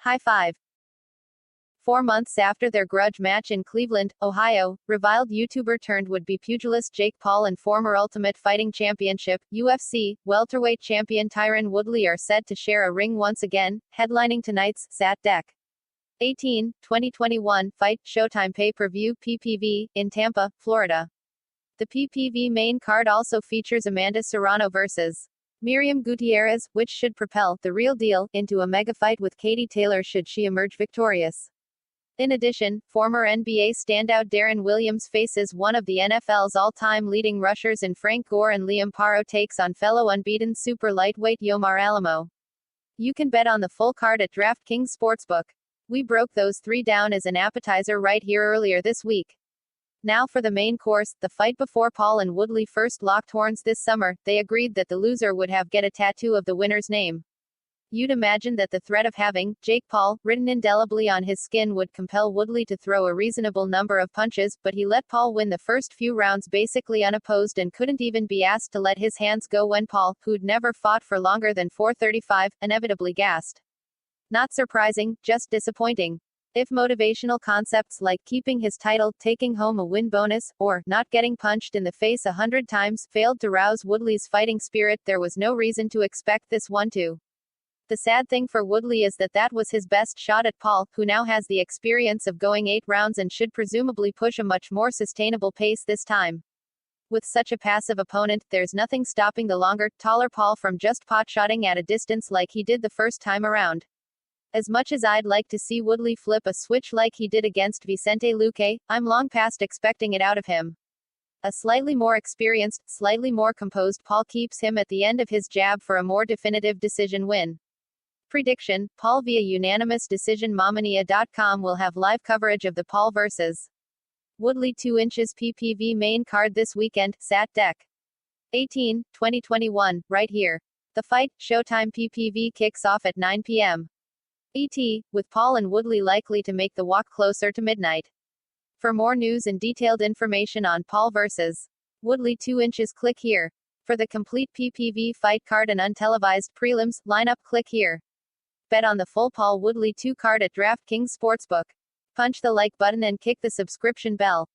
High five. 4 months after their grudge match in Cleveland, Ohio, reviled YouTuber turned would-be pugilist Jake Paul and former Ultimate Fighting Championship, UFC, welterweight champion Tyron Woodley are set to share a ring once again, headlining tonight's Sat Dec. 18, 2021 Fight Showtime pay-per-view (PPV) in Tampa, Florida. The PPV main card also features Amanda Serrano vs. Miriam Gutierrez, which should propel The Real Deal into a mega fight with Katie Taylor should she emerge victorious. In addition, former NBA standout Darren Williams faces one of the NFL's all-time leading rushers in Frank Gore, and Liam Paro takes on fellow unbeaten super lightweight Yomar Alamo. You can bet on the full card at DraftKings Sportsbook. We broke those three down as an appetizer right here earlier this week. Now for the main course, the fight. Before Paul and Woodley first locked horns this summer, they agreed that the loser would get a tattoo of the winner's name. You'd imagine that the threat of having Jake Paul written indelibly on his skin would compel Woodley to throw a reasonable number of punches, but he let Paul win the first few rounds basically unopposed and couldn't even be asked to let his hands go when Paul, who'd never fought for longer than 4:35, inevitably gassed. Not surprising, just disappointing. If motivational concepts like keeping his title, taking home a win bonus, or not getting punched in the face 100 times failed to rouse Woodley's fighting spirit, there was no reason to expect this one to. The sad thing for Woodley is that was his best shot at Paul, who now has the experience of going 8 rounds and should presumably push a much more sustainable pace this time. With such a passive opponent, there's nothing stopping the longer, taller Paul from just potshotting at a distance like he did the first time around. As much as I'd like to see Woodley flip a switch like he did against Vicente Luque, I'm long past expecting it out of him. A slightly more experienced, slightly more composed Paul keeps him at the end of his jab for a more definitive decision win. Prediction: Paul via unanimous decision. Mamania.com will have live coverage of the Paul vs. Woodley 2 inches PPV main card this weekend, Sat Dec. 18, 2021, right here. The Fight Showtime PPV kicks off at 9 p.m. ET, with Paul and Woodley likely to make the walk closer to midnight. For more news and detailed information on Paul vs. Woodley 2 inches, click here. For the complete PPV fight card and untelevised prelims lineup, click here. Bet on the full Paul Woodley 2 card at DraftKings Sportsbook. Punch the like button and kick the subscription bell.